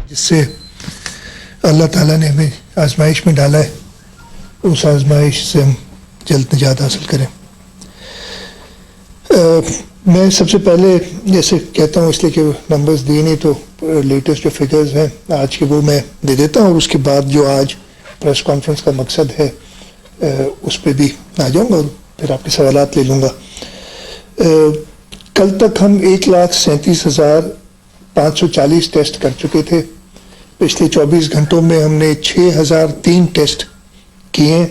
جس سے اللہ تعالیٰ نے ہمیں آزمائش میں ڈالا ہے، اس آزمائش سے ہم جلد نجات حاصل کریں۔ میں سب سے پہلے جیسے کہتا ہوں اس لیے کہ نمبرز دیے نہیں تو لیٹسٹ جو فگرز ہیں آج کے وہ میں دے دیتا ہوں، اور اس کے بعد جو آج پریس کانفرنس کا مقصد ہے اس پہ بھی آ جاؤں گا اور پھر آپ کے سوالات لے لوں گا۔ کل تک ہم 1,37,540 ٹیسٹ کر چکے تھے۔ پچھلے 24 گھنٹوں میں ہم نے 6,003 ٹیسٹ کیے ہیں۔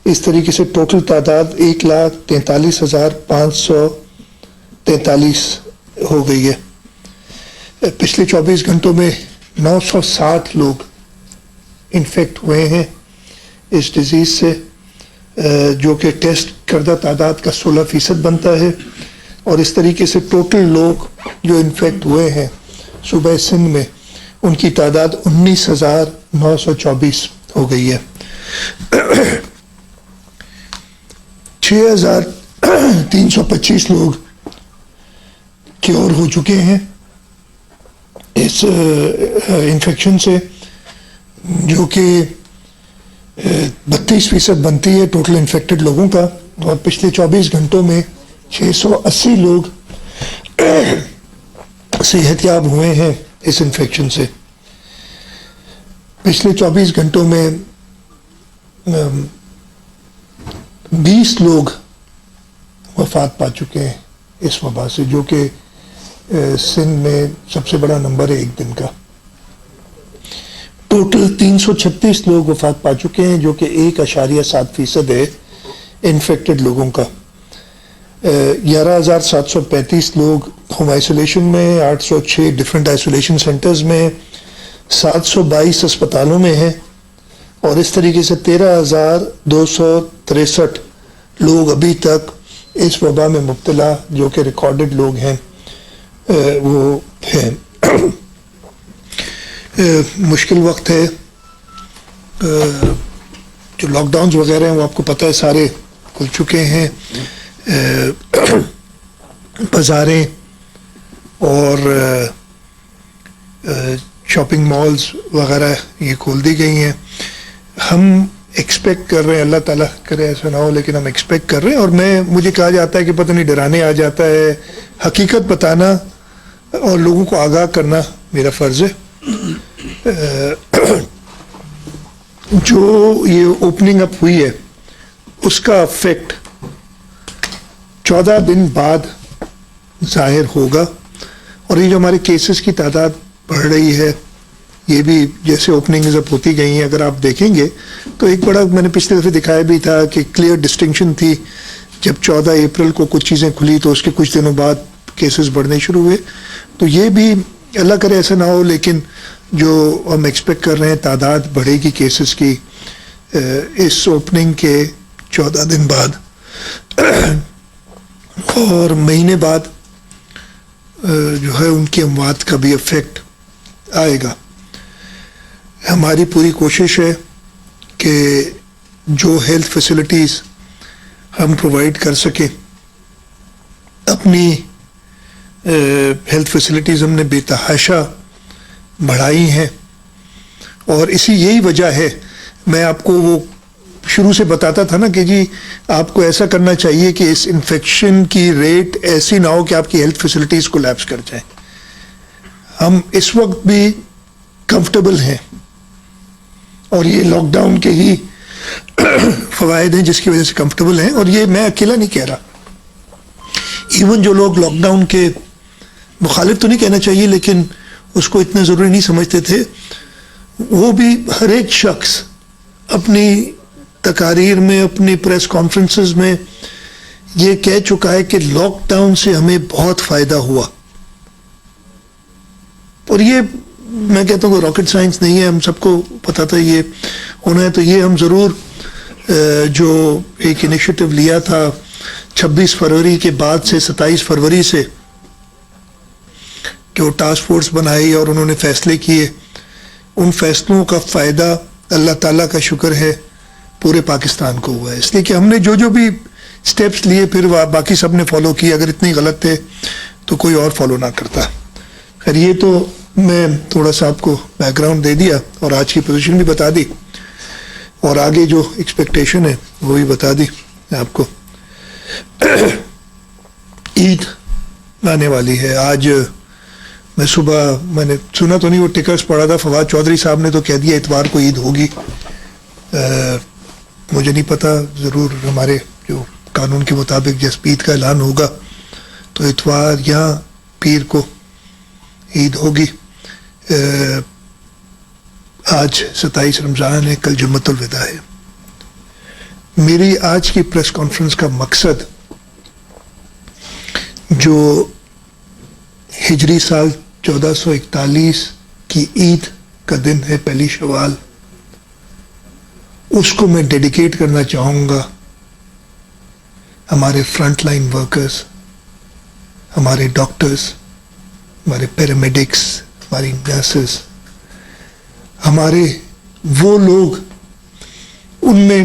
اس طریقے سے ٹوٹل تعداد 1,43,543 ہو گئی ہے۔ پچھلے 24 گھنٹوں میں 960 لوگ انفیکٹ ہوئے ہیں اس ڈیزیز سے، جو کہ ٹیسٹ کردہ تعداد کا 16% بنتا ہے، اور اس طریقے سے ٹوٹل لوگ جو انفیکٹ ہوئے ہیں صوبہ سندھ میں ان کی تعداد 19,924 ہو گئی ہے۔ 6,325 لوگ کیور ہو چکے ہیں اس انفیکشن سے، جو کہ 32% بنتی ہے ٹوٹل انفیکٹڈ لوگوں کا، اور پچھلے 24 گھنٹوں میں 680 لوگ صحت یاب ہوئے ہیں اس انفیکشن سے۔ پچھلے 24 گھنٹوں میں 20 لوگ وفات پا چکے ہیں اس وبا سے، جو کہ سندھ میں سب سے بڑا نمبر ہے ایک دن کا۔ ٹوٹل 336 لوگ وفات پا چکے ہیں، جو کہ 1.7% ہے انفیکٹڈ لوگوں کا۔ 11,735 لوگ ہوم آئسولیشن میں، 806 ڈفرینٹ آئسولیشن سینٹرز میں، 722 اسپتالوں میں ہیں، اور اس طریقے سے 13,263 لوگ ابھی تک اس وبا میں مبتلا جو کہ ریکارڈڈ لوگ ہیں وہ ہیں۔ مشکل وقت ہے، جو لاک ڈاؤنز وغیرہ ہیں وہ آپ کو پتہ ہے سارے کھل چکے ہیں، بازاریں اور شاپنگ مالز وغیرہ یہ کھول دی گئی ہیں۔ ہم ایکسپیکٹ کر رہے ہیں، اللہ تعالیٰ کرے ایسا نہ ہو، لیکن ہم ایکسپیکٹ کر رہے ہیں، اور مجھے کہا جاتا ہے کہ پتہ نہیں ڈرانے آ جاتا ہے، حقیقت بتانا اور لوگوں کو آگاہ کرنا میرا فرض ہے۔ جو یہ اوپننگ اپ ہوئی ہے اس کا افیکٹ 14 دن بعد ظاہر ہوگا، اور یہ جو ہمارے کیسز کی تعداد بڑھ رہی ہے یہ بھی جیسے اوپننگز اپ ہوتی گئی ہیں، اگر آپ دیکھیں گے تو ایک بڑا میں نے پچھلے دفعہ دکھایا بھی تھا کہ کلیئر ڈسٹنکشن تھی، جب 14 اپریل کو کچھ چیزیں کھلی تو اس کے کچھ دنوں بعد کیسز بڑھنے شروع ہوئے۔ تو یہ بھی اللہ کرے ایسا نہ ہو، لیکن جو ہم ایکسپیکٹ کر رہے ہیں تعداد بڑھے گی کیسز کی اس اوپننگ کے 14 دن بعد، اور مہینے بعد جو ہے ان کی اموات کا بھی افیکٹ آئے گا۔ ہماری پوری کوشش ہے کہ جو ہیلتھ فیسلٹیز ہم پرووائڈ کر سکیں، اپنی ہیلتھ فیسلٹیز ہم نے بے تحاشا بڑھائی ہیں، اور یہی وجہ ہے، میں آپ کو وہ شروع سے بتاتا تھا نا کہ جی آپ کو ایسا کرنا چاہیے کہ اس انفیکشن کی ریٹ ایسی نہ ہو کہ آپ کی ہیلتھ فیسلٹیز کولیپس کر جائیں۔ ہم اس وقت بھی کمفرٹیبل ہیں، اور یہ لاک ڈاؤن کے ہی فوائد ہیں جس کی وجہ سے کمفرٹیبل ہیں، اور یہ میں اکیلا نہیں کہہ رہا، ایون جو لوگ لاک ڈاؤن کے مخالف تو نہیں کہنا چاہیے لیکن اس کو اتنا ضروری نہیں سمجھتے تھے، وہ بھی ہر ایک شخص اپنی تقاریر میں، اپنی پریس کانفرنسز میں یہ کہہ چکا ہے کہ لاک ڈاؤن سے ہمیں بہت فائدہ ہوا۔ اور یہ میں کہتا ہوں کہ راکٹ سائنس نہیں ہے، ہم سب کو پتا تھا یہ ہونا ہے۔ تو یہ ہم ضرور جو ایک انیشیٹو لیا تھا 26 فروری کے بعد سے 27 فروری سے کہ وہ ٹاسک فورس بنائی اور انہوں نے فیصلے کیے، ان فیصلوں کا فائدہ اللہ تعالیٰ کا شکر ہے پورے پاکستان کو ہوا ہے، اس لیے کہ ہم نے جو بھی سٹیپس لیے پھر باقی سب نے فالو کیے، اگر اتنے غلط تھے تو کوئی اور فالو نہ کرتا. خیر یہ تو میں تھوڑا سا آپ کو بیک گراؤنڈ دے دیا اور آج کی پوزیشن بھی بتا دی اور آگے جو ایکسپیکٹیشن ہے وہ بھی بتا دی آپ کو. عید آنے والی ہے. آج میں صبح میں نے سنا تو نہیں وہ ٹکرز پڑھا تھا, فواد چودھری صاحب نے تو کہہ دیا اتوار کو عید ہوگی. مجھے نہیں پتا, ضرور ہمارے جو قانون کے مطابق جس عید کا اعلان ہوگا تو اتوار یا پیر کو عید ہوگی. آج 27 رمضان ہے, کل جمعۃ الوداع ہے. میری آج کی پریس کانفرنس کا مقصد جو ہجری سال 1441 کی عید کا دن ہے, پہلی شوال, اس کو میں ڈیڈیکیٹ کرنا چاہوں گا ہمارے فرنٹ لائن ورکرز, ہمارے ڈاکٹرز, ہمارے پیرامیڈکس, ہماری نرسز, ہمارے وہ لوگ, ان میں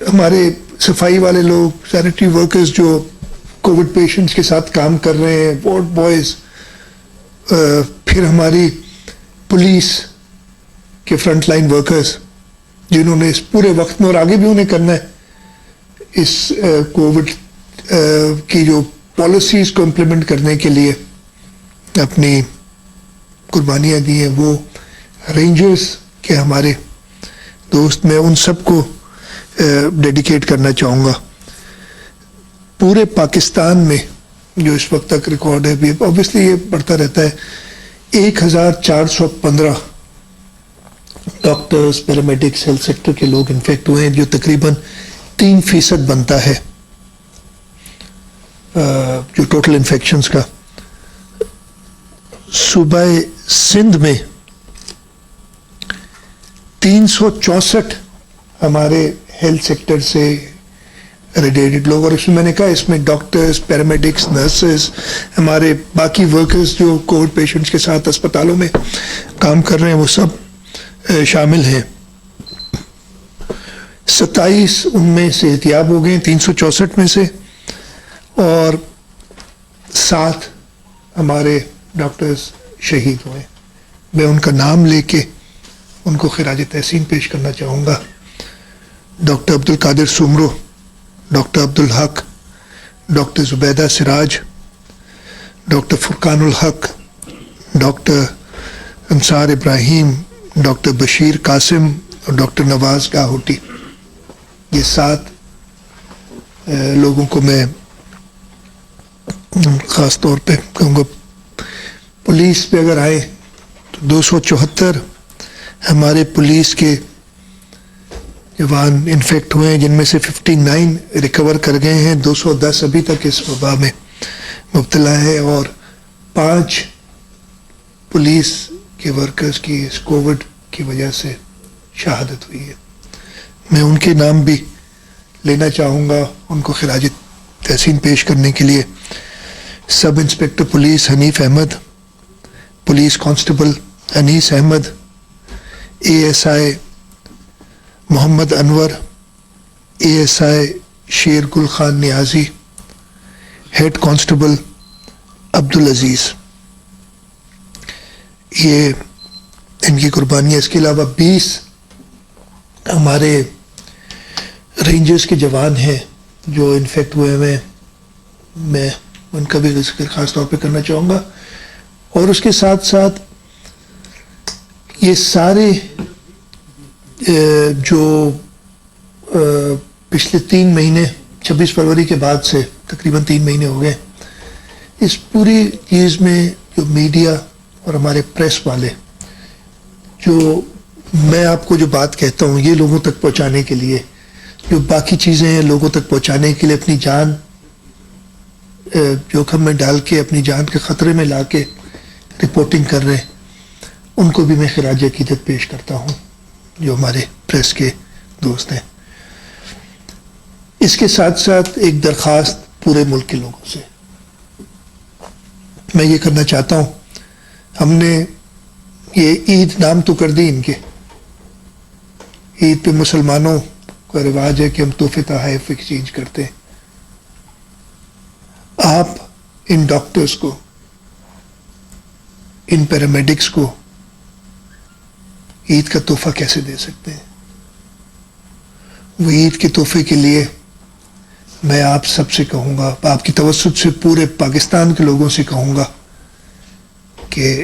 ہمارے صفائی والے لوگ, سینیٹری ورکرز جو کووڈ پیشنٹس کے ساتھ کام کر رہے ہیں, وارڈ بوائز, پھر ہماری پولیس کے فرنٹ لائن ورکرز جنہوں نے اس پورے وقت میں اور آگے بھی انہیں کرنا ہے اس کووڈ کی جو پالیسیز کو امپلیمنٹ کرنے کے لیے اپنی قربانیاں دی ہیں, وہ رینجرز کے ہمارے دوست, میں ان سب کو ڈیڈیکیٹ کرنا چاہوں گا. پورے پاکستان میں جو اس وقت تک ریکارڈ ہے, اوبیسلی یہ بڑھتا رہتا ہے, 1415 ڈاکٹرز, پیرامیڈکس, ہیلتھ سیکٹر کے لوگ انفیکٹ ہوئے ہیں, جو تقریباً 3% بنتا ہے جو ٹوٹل انفیکشنز کا. صوبہ سندھ میں 364 ہمارے ہیلتھ سیکٹر سے ریلیٹڈ لوگ, اور اس میں نے کہا اس میں ڈاکٹرز, پیرامیڈکس, نرسز, ہمارے باقی ورکرز جو کووڈ پیشنٹس کے ساتھ اسپتالوں میں کام کر رہے ہیں وہ سب شامل ہیں. 27 ان میں صحتیاب ہو گئے 364 میں سے, اور 7 ہمارے ڈاکٹرز شہید ہوئے. میں ان کا نام لے کے ان کو خراج تحسین پیش کرنا چاہوں گا. ڈاکٹر عبد القادر سمرو, ڈاکٹر عبد الحق, ڈاکٹر زبیدہ سراج, ڈاکٹر فرقان الحق, ڈاکٹر انصار ابراہیم, ڈاکٹر بشیر قاسم اور ڈاکٹر نواز گاہوٹی. یہ 7 لوگوں کو میں خاص طور پہ کہوں گا. پولیس پہ اگر آئے تو 274 ہمارے پولیس کے جوان انفیکٹ ہوئے ہیں, جن میں سے 59 ریکور کر گئے ہیں, 210 ابھی تک اس وبا میں مبتلا ہے, اور 5 پولیس کے ورکرز کی اس کووڈ کی وجہ سے شہادت ہوئی ہے. میں ان کے نام بھی لینا چاہوں گا ان کو خراج تحسین پیش کرنے کے لیے. Sub inspector police Hanif Ahmad, police constable Anees Ahmad, A S I Muhammad Anwar, A S I Sher Gul Khan Niazi, head constable Abdul Aziz. یہ ان کی قربانی ہے. اس کے علاوہ 20 ہمارے رینجرز کے جوان ہیں جو انفیکٹ ہوئے ہیں, میں ان کا بھی ذکر خاص طور پہ کرنا چاہوں گا. اور اس کے ساتھ ساتھ یہ سارے جو پچھلے 3 مہینے 26 فروری کے بعد سے تقریباً 3 مہینے ہو گئے, اس پوری چیز میں جو میڈیا اور ہمارے پریس والے, جو میں آپ کو جو بات کہتا ہوں یہ لوگوں تک پہنچانے کے لیے, جو باقی چیزیں ہیں لوگوں تک پہنچانے کے لیے اپنی جان جوخم میں ڈال کے, اپنی جان کے خطرے میں لا کے رپورٹنگ کر رہے ہیں, ان کو بھی میں خراج عقیدت پیش کرتا ہوں جو ہمارے پریس کے دوست ہیں. اس کے ساتھ ساتھ ایک درخواست پورے ملک کے لوگوں سے میں یہ کرنا چاہتا ہوں. ہم نے یہ عید نام تو کر دی ان کے, عید پہ مسلمانوں کا رواج ہے کہ ہم تحفے تحائف ایکسچینج کرتے ہیں. آپ ان ڈاکٹرز کو, ان پیرامیڈکس کو عید کا تحفہ کیسے دے سکتے ہیں. وہ عید کے تحفے کے لیے میں آپ سب سے کہوں گا, آپ کی توسط سے پورے پاکستان کے لوگوں سے کہوں گا کہ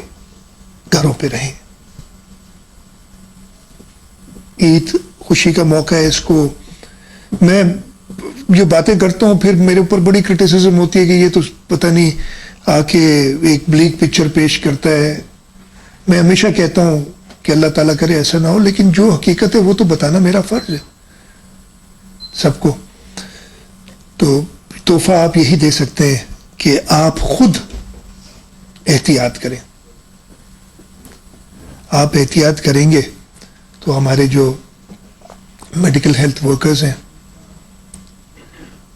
گھروں پہ رہیں. عید خوشی کا موقع ہے. اس کو میں جو باتیں کرتا ہوں پھر میرے اوپر بڑی کرٹیسزم ہوتی ہے کہ یہ تو پتہ نہیں آ کے ایک بلیک پکچر پیش کرتا ہے. میں ہمیشہ کہتا ہوں کہ اللہ تعالیٰ کرے ایسا نہ ہو, لیکن جو حقیقت ہے وہ تو بتانا میرا فرض ہے سب کو. تو تحفہ آپ یہی دے سکتے ہیں کہ آپ خود احتیاط کریں. آپ احتیاط کریں گے تو ہمارے جو میڈیکل ہیلتھ ورکرز ہیں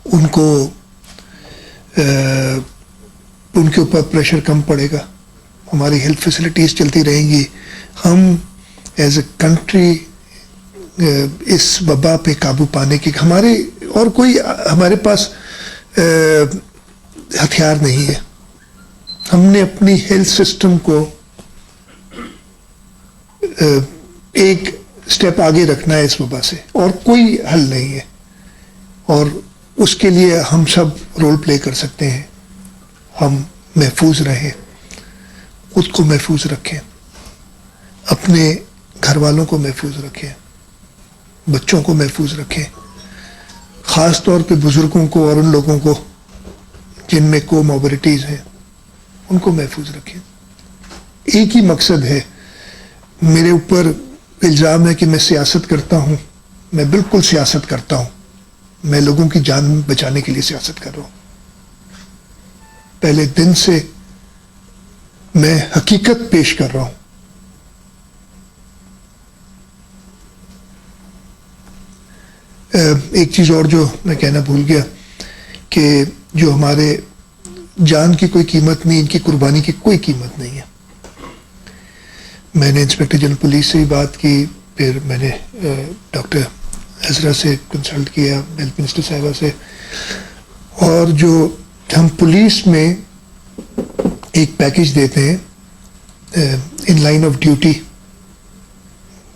ان کو ان کے اوپر پریشر کم پڑے گا, ہماری ہیلتھ فیسلٹیز چلتی رہیں گی. ہم ایز اے کنٹری اس وبا پہ قابو پانے کی ہمارے اور کوئی ہمارے پاس ہتھیار نہیں ہے. ہم نے اپنی ہیلتھ سسٹم کو ایک سٹیپ آگے رکھنا ہے اس وبا سے, اور کوئی حل نہیں ہے. اور اس کے لیے ہم سب رول پلے کر سکتے ہیں. ہم محفوظ رہیں, خود کو محفوظ رکھیں, اپنے گھر والوں کو محفوظ رکھیں, بچوں کو محفوظ رکھیں, خاص طور پہ بزرگوں کو اور ان لوگوں کو جن میں کو موبلٹیز ہیں ان کو محفوظ رکھیں. ایک ہی مقصد ہے. میرے اوپر الزام ہے کہ میں سیاست کرتا ہوں. میں بالکل سیاست کرتا ہوں. میں لوگوں کی جان بچانے کے لیے سیاست کر رہا ہوں. پہلے دن سے میں حقیقت پیش کر رہا ہوں. ایک چیز اور جو میں کہنا بھول گیا کہ جو ہمارے جان کی کوئی قیمت نہیں, ان کی قربانی کی کوئی قیمت نہیں ہے. میں نے انسپیکٹر جنرل پولیس سے ہی بات کی, پھر میں نے ڈاکٹر عزرا سے کنسلٹ کیا, ہیلتھ منسٹر صاحبہ سے, اور جو ہم پولیس میں ایک پیکج دیتے ہیں ان لائن آف ڈیوٹی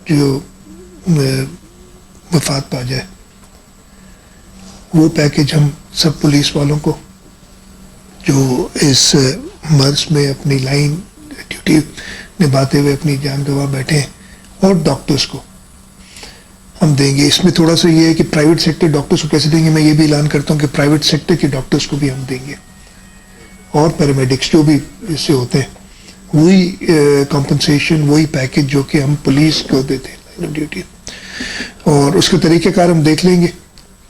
جو وفات پا جائے, وہ پیکج ہم سب پولیس والوں کو جو اس مرض میں اپنی لائن ڈیوٹی نبھاتے ہوئے اپنی جان گنوا بیٹھے ہیں, اور ڈاکٹرز کو ہم دیں گے. اس میں تھوڑا سا یہ ہے کہ پرائیویٹ سیکٹر ڈاکٹرز کو کیسے دیں گے. میں یہ بھی اعلان کرتا ہوں کہ پرائیویٹ سیکٹر کے ڈاکٹرز کو بھی ہم دیں گے, اور پیرامیڈکس جو بھی اس سے ہوتے ہیں, وہی کمپنسیشن, وہی پیکج جو کہ ہم پولیس کو دیتے ہیں لائن آف ڈیوٹی. اور اس کا طریقہ کار ہم دیکھ لیں گے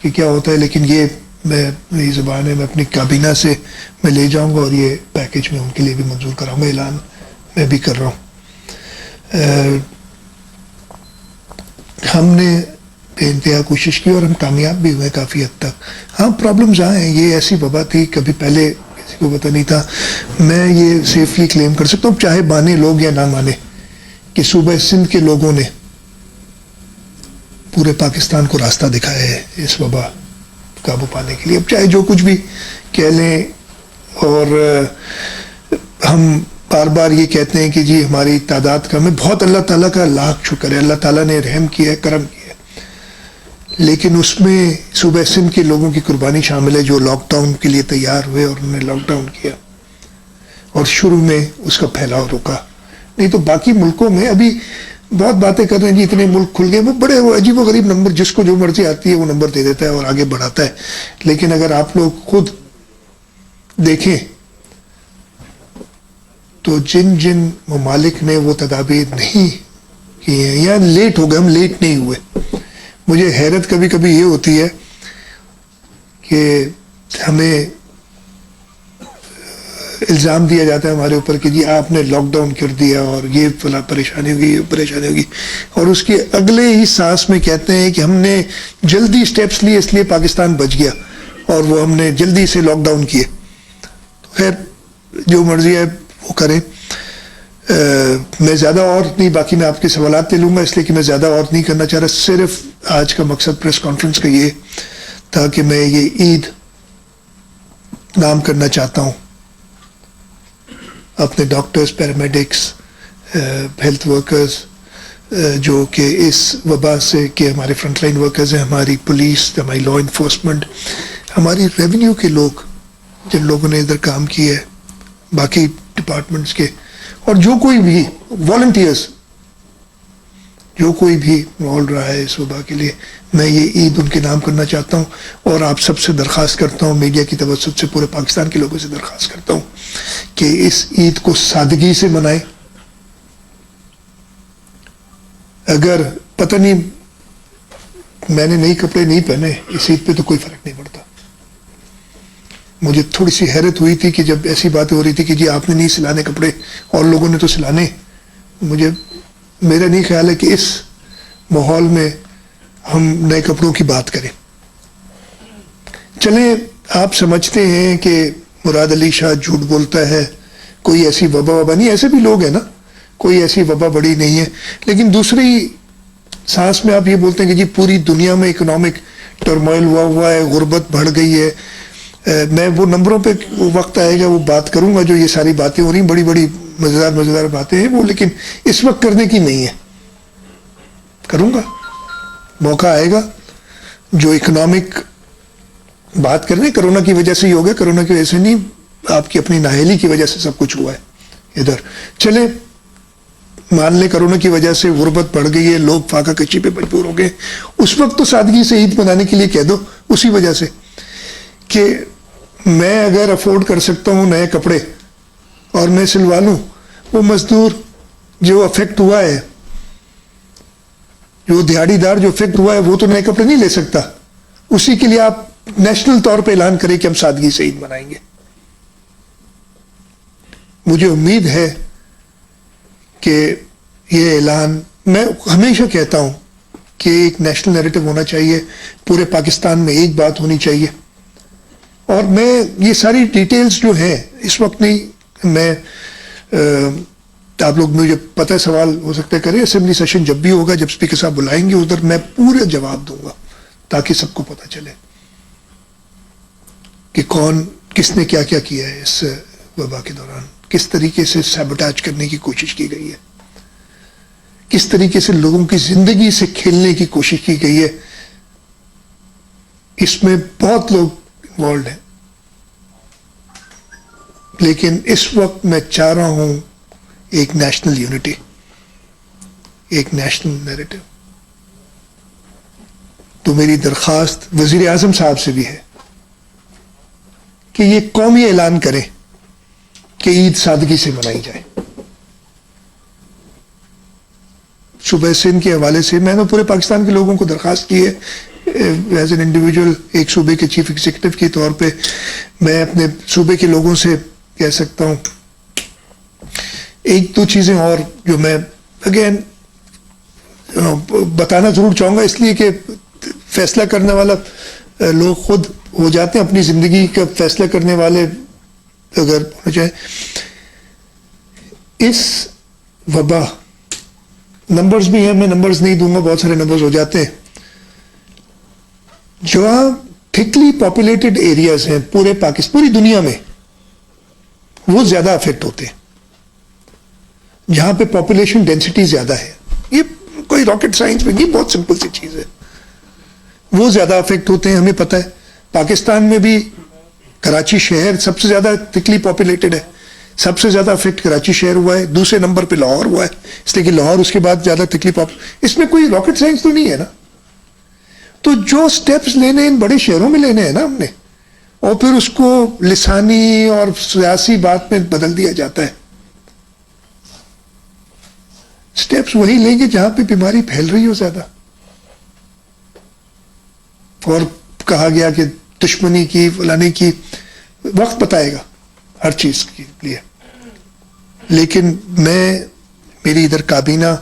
کہ کیا ہوتا ہے, لیکن یہ میری زبان ہے, میں اپنی کابینہ سے میں لے جاؤں گا اور یہ پیکج میں ان کے لیے بھی منظور کراؤں گا. اعلان میں بھی کر رہا ہوں. ہم نے بے انتہا کوشش کی اور ہم کامیاب بھی ہوئے کافی حد تک. ہاں پرابلمز آئے ہیں, یہ ایسی وبا تھی کبھی پہلے کسی کو پتہ نہیں تھا. میں یہ سیفلی کلیم کر سکتا ہوں, چاہے مانے لوگ یا نہ مانے, کہ صوبہ سندھ کے لوگوں نے پورے پاکستان کو راستہ دکھایا ہے اس وبا قابو پانے کے لیے. اب چاہے جو کچھ بھی کہہ لیں, اور ہم بار بار یہ کہتے ہیں کہ جی ہماری تعداد کم ہے. بہت اللہ تعالیٰ کا لاکھ شکر ہے, اللہ تعالیٰ نے رحم کیا ہے, کرم کیا ہے, لیکن اس میں صوبہ سندھ کے لوگوں کی قربانی شامل ہے جو لاک ڈاؤن کے لیے تیار ہوئے اور انہوں نے لاک ڈاؤن کیا اور شروع میں اس کا پھیلاؤ روکا. نہیں تو باقی ملکوں میں ابھی بہت باتیں کر رہے ہیں جی اتنے ملک کھل گئے, وہ بڑے وہ عجیب و غریب نمبر, جس کو جو مرضی آتی ہے وہ نمبر دے دیتا ہے اور آگے بڑھاتا ہے. لیکن اگر آپ لوگ خود دیکھیں تو جن جن ممالک نے وہ تدابیر نہیں کی ہیں یا لیٹ ہو گئے, ہم لیٹ نہیں ہوئے. مجھے حیرت کبھی کبھی یہ ہوتی ہے کہ ہمیں الزام دیا جاتا ہے ہمارے اوپر کہ جی آپ نے لاک ڈاؤن کر دیا اور یہ فلاں پریشانی ہوگی, یہ پریشانی ہوگی, اور اس کے اگلے ہی سانس میں کہتے ہیں کہ ہم نے جلدی سٹیپس لیے اس لیے پاکستان بچ گیا اور وہ ہم نے جلدی سے لاک ڈاؤن کیے. خیر جو مرضی ہے وہ کریں. میں زیادہ اور نہیں, باقی میں آپ کے سوالات لے لوں گا اس لیے کہ میں زیادہ اور نہیں کرنا چاہ رہا. صرف آج کا مقصد پریس کانفرنس کا یہ تھا کہ میں یہ عید نام کرنا چاہتا ہوں اپنے ڈاکٹرز، پیرامیڈکس، ہیلتھ ورکرز جو کہ اس وبا سے، کہ ہمارے فرنٹ لائن ورکرز ہیں، ہماری پولیس، ہماری لا انفورسمنٹ، ہماری ریونیو کے لوگ جن لوگوں نے ادھر کام کیا ہے، باقی ڈپارٹمنٹس کے، اور جو کوئی بھی والنٹیئرز، جو کوئی بھی رول رہا ہے اس وبا کے لیے، میں یہ عید ان کے نام کرنا چاہتا ہوں. اور آپ سب سے درخواست کرتا ہوں، میڈیا کی توسط سے پورے پاکستان کے لوگوں سے درخواست کرتا ہوں کہ اس عید کو سادگی سے منائیں. اگر پتہ نہیں میں نے نئے کپڑے نہیں پہنے اس عید پہ تو کوئی فرق نہیں پڑتا. مجھے تھوڑی سی حیرت ہوئی تھی کہ جب ایسی باتیں ہو رہی تھی کہ جی آپ نے نہیں سلانے کپڑے اور لوگوں نے تو سلانے. میرا نہیں خیال ہے کہ اس ماحول میں ہم نئے کپڑوں کی بات کریں. چلیں، آپ سمجھتے ہیں کہ مراد علی شاہ جھوٹ بولتا ہے، کوئی ایسی وبا نہیں، ایسے بھی لوگ ہیں نا، کوئی ایسی وبا بڑی نہیں ہے. لیکن دوسری سانس میں آپ یہ بولتے ہیں کہ جی پوری دنیا میں اکنامک ٹرموائل ہوا ہے، غربت بڑھ گئی ہے. میں وہ نمبروں پہ وقت آئے گا وہ بات کروں گا، جو یہ ساری باتیں ہو رہی ہیں بڑی بڑی مزیدار باتیں ہیں وہ، لیکن اس وقت کرنے کی نہیں ہے. کروں گا، موقع آئے گا. جو اکنامک بات کر رہے ہیں کرونا کی وجہ سے ہی ہو گیا، کرونا کی وجہ سے نہیں، آپ کی اپنی نااہلی کی وجہ سے سب کچھ ہوا ہے ادھر. چلے مان لیں کرونا کی وجہ سے غربت بڑھ گئی ہے، لوگ فاقہ کشی پہ مجبور ہو گئے، اس وقت تو سادگی سے عید منانے کے لیے کہہ دو. اسی وجہ سے کہ میں اگر افورڈ کر سکتا ہوں نئے کپڑے اور میں سلوا لوں، وہ مزدور جو افیکٹ ہوا ہے، جو دیہڑی دار جو افیکٹ ہوا ہے، وہ تو نئے کپڑے نہیں لے سکتا. اسی کے لیے آپ نیشنل طور پہ اعلان کریں کہ ہم سادگی سے عید منائیں گے. مجھے امید ہے کہ یہ اعلان، میں ہمیشہ کہتا ہوں کہ ایک نیشنل نیریٹو ہونا چاہیے، پورے پاکستان میں ایک بات ہونی چاہیے. اور میں یہ ساری ڈیٹیلز جو ہیں اس وقت نہیں، میں آپ لوگ مجھے پتہ ہے سوال ہو سکتا ہے کریں، اسمبلی سیشن جب بھی ہوگا، جب اسپیکر صاحب بلائیں گے ادھر، میں پورے جواب دوں گا تاکہ سب کو پتہ چلے کہ کون کس نے کیا کیا کیا ہے اس وبا کے دوران، کس طریقے سے سیبوٹاج کرنے کی کوشش کی گئی ہے، کس طریقے سے لوگوں کی زندگی سے کھیلنے کی کوشش کی گئی ہے. اس میں بہت لوگ انوالوڈ ہیں، لیکن اس وقت میں چاہ رہا ہوں ایک نیشنل یونٹی، ایک نیشنل نیریٹو. تو میری درخواست وزیر اعظم صاحب سے بھی ہے کہ یہ قومی اعلان کریں کہ عید سادگی سے منائی جائے. صوبہ سندھ کے حوالے سے میں نے پورے پاکستان کے لوگوں کو درخواست کی ہے، ایز این انڈیویجول، ایک صوبے کے چیف ایگزیکٹو کے طور پہ میں اپنے صوبے کے لوگوں سے کہہ سکتا ہوں. ایک دو چیزیں اور جو میں اگین بتانا ضرور چاہوں گا، اس لیے کہ فیصلہ کرنے والا لوگ خود ہو جاتے ہیں، اپنی زندگی کا فیصلہ کرنے والے اگر ہونا چاہے. اس وبا، نمبرز بھی ہیں، میں نمبرز نہیں دوں گا، بہت سارے نمبرز ہو جاتے ہیں. جو تھکلی پاپولیٹڈ ایریاز ہیں پورے پاکستان، پوری دنیا میں، وہ زیادہ افیکٹ ہوتے ہیں جہاں پہ پاپولیشن ڈینسٹی زیادہ ہے. یہ کوئی راکٹ سائنس میں نہیں، بہت سمپل سی چیز ہے. وہ زیادہ افیکٹ ہوتے ہیں، ہمیں پتہ ہے. پاکستان میں بھی کراچی شہر سب سے زیادہ تھکلی پاپولیٹڈ ہے، سب سے زیادہ افیکٹ کراچی شہر ہوا ہے، دوسرے نمبر پہ لاہور ہوا ہے، اس لیے کہ لاہور اس کے بعد زیادہ تھکلی اس میں کوئی راکٹ سائنس تو نہیں ہے نا. تو جو سٹیپس لینے ان بڑے شہروں میں لینے ہیں نا ہم نے، اور پھر اس کو لسانی اور سیاسی بات میں بدل دیا جاتا ہے. سٹیپس وہی لیں گے جہاں پہ بیماری پھیل رہی ہو زیادہ. اور کہا گیا کہ دشمنی کی، فلانے کی، وقت بتائے گا ہر چیز کے لیے. لیکن میری ادھر کابینہ،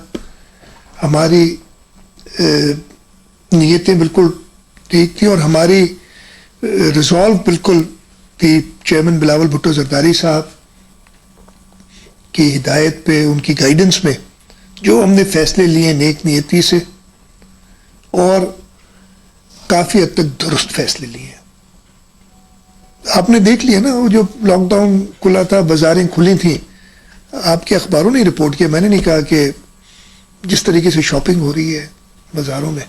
ہماری نیتیں بالکل ٹھیک تھی اور ہماری ریزالو بالکل تھی. چیئرمین بلاول بھٹو زرداری صاحب کی ہدایت پہ، ان کی گائیڈنس میں جو ہم نے فیصلے لیے نیک نیتی سے، اور کافی حد تک درست فیصلے لیے. آپ نے دیکھ لیا نا، وہ جو لاک ڈاؤن کھلا تھا، بازاریں کھلی تھیں، آپ کے اخباروں نے رپورٹ کیا, میں نے نہیں کہا کہ جس طریقے سے شاپنگ ہو رہی ہے بازاروں میں,